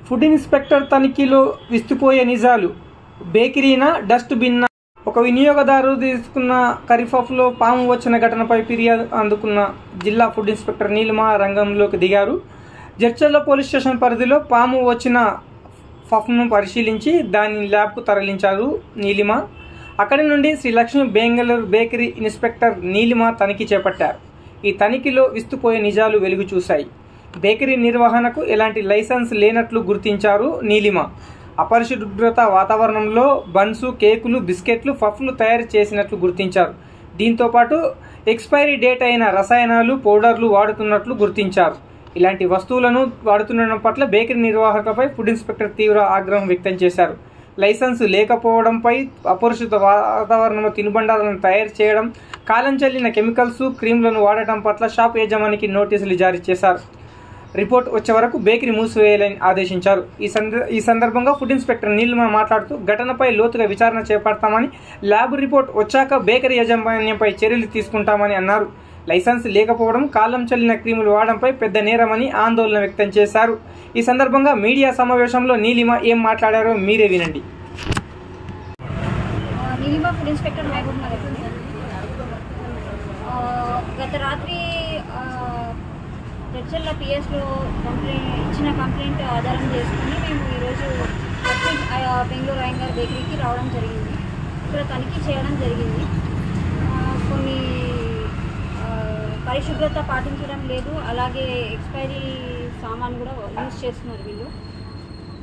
Food inspector తనిఖీలో విస్తుపోయే నిజాలు. బేకరీనా dust బిన్నా? ఒక వినియోగదారుడు తీసుకున్న కరీపఫ్లో పాము వచ్చిన ఘటనపై ఫిర్యాదు అందుకున్న జిల్లా ఫుడ్ ఇన్స్పెక్టర్ నీలిమ రంగంలోకి దిగారు. జడ్చర్ల పోలీస్ స్టేషన్ పరిధిలో పాము వచ్చిన పఫ్ను పరిశీలించి దాన్ని ల్యాబ్కు తరలించారు నీలిమ. అక్కడి నుండి శ్రీ లక్ష్మి బెంగళూరు బేకరీ ఇన్స్పెక్టర్ నీలిమ తనిఖీ చేపట్టారు. ఈ తనిఖీలో విస్తుపోయే నిజాలు వెలుగు చూశాయి. బేకరీ నిర్వహణకు ఎలాంటి లైసెన్స్ లేనట్లు గుర్తించారు నీలిమ. అపరిశుభ్రత వాతావరణంలో బన్సు, కేకులు, బిస్కెట్లు, పఫ్లు తయారు చేసినట్లు గుర్తించారు. దీంతో పాటు ఎక్స్పైరీ డేట్ అయిన రసాయనాలు, పౌడర్లు వాడుతున్నట్లు గుర్తించారు. ఇలాంటి వస్తువులను వాడుతుండడం పట్ల బేకరీ నిర్వాహకులపై ఫుడ్ ఇన్స్పెక్టర్ తీవ్ర ఆగ్రహం వ్యక్తం చేశారు. లైసెన్స్ లేకపోవడంపై, అపరిశుభ్ర వాతావరణంలో తినుబండారాలను తయారు చేయడం, కాలం చెల్లిన కెమికల్స్, క్రీమ్లను వాడటం పట్ల షాప్ యజమానికి నోటీసులు జారీ చేశారు. రిపోర్ట్ వచ్చే వరకు బేకరీ మూసివేయాలని ఆదేశించారు. ఈ సందర్భంగా ఫుడ్ ఇన్స్పెక్టర్ నీలిమ మాట్లాడుతూ ఘటనపై లోతుగా విచారణ చేపడతామని, ల్యాబ్ రిపోర్ట్ వచ్చాక బేకరీ యాజమాన్యంపై చర్యలు తీసుకుంటామని అన్నారు. లైసెన్స్ లేకపోవడం, కాలం చెల్లిన క్రీములు వాడడంపై పెద్ద నేరమని ఆందోళన వ్యక్తం చేశారు. ఈ సందర్భంగా మీడియా సమావేశంలో నీలిమ ఏం మాట్లాడారో మీరే వినండి. Neelima food inspector Mahabubnagar. గత రాత్రి జడ్చర్ల పిఎస్లో ఇచ్చిన కంప్లైంట్ ఆధారం చేసుకుని మేము ఈరోజు బెంగళూరు అయ్యంగార్ బేకరీకి రావడం జరిగింది. ఇక్కడ తనిఖీ చేయడం జరిగింది. కొన్ని పరిశుభ్రత పాటించడం లేదు, అలాగే ఎక్స్పైరీ సామాన్ కూడా యూజ్ చేస్తున్నారు వీళ్ళు.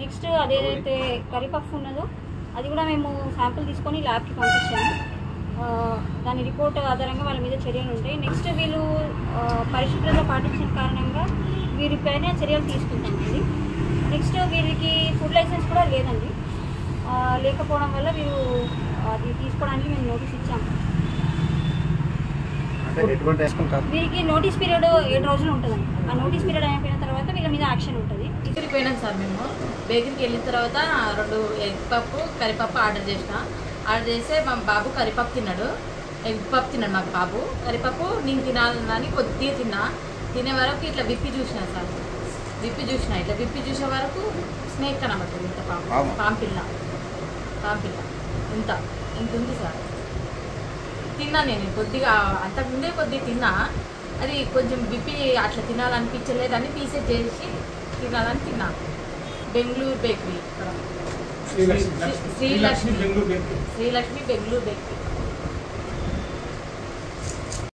నెక్స్ట్ అదేదైతే కరీపఫ్ ఉన్నదో అది కూడా మేము శాంపుల్ తీసుకొని ల్యాబ్కి పంపించాము. దాని రిపోర్ట్ ఆధారంగా వాళ్ళ మీద చర్యలు ఉంటాయి. నెక్స్ట్ వీళ్ళు పరిశుభ్రత పాటించిన కారణంగా వీరిపైన చర్యలు తీసుకుంటామండి. నెక్స్ట్ వీరికి ఫుడ్ లైసెన్స్ కూడా లేదండి. లేకపోవడం వల్ల వీరు అది తీసుకోవడానికి మేము నోటీస్ ఇచ్చాము. వీరికి నోటీస్ పీరియడ్ 7 రోజులు ఉంటుందండి. ఆ నోటీస్ పీరియడ్ అయిపోయిన తర్వాత వీళ్ళ మీద యాక్షన్ ఉంటుంది. పోయినాం సార్. మేము బేకరీకి వెళ్ళిన తర్వాత 2 ఎగ్ పప్పు, కరిపప్పు ఆర్డర్ చేస్తే మా బాబు కరిపప్పు తిన్నాడు, ఎగ్ పప్పు తిన్నాడు. మా బాబు కరిపప్పు నేను తినాలని కొద్దిగా తినే వరకు ఇట్లా విప్పి చూసినా సార్. ఇట్లా విప్పి చూసే వరకు స్నేక్ కనబడుతుంది. ఇంత పాంపిల్ల ఇంత ఉంది సార్. తిన్నా నేను కొద్దిగా, అంతకుముందే కొద్దిగా తిన్నా. అది కొంచెం విప్పి అట్లా తినాలనిపించలేదని పీసెస్ చేసి తినాలని తిన్నాను. బెంగళూరు బేకరీ, ఇక్కడ శ్రీలక్ష్మి బెంగళూరు బేకరీ.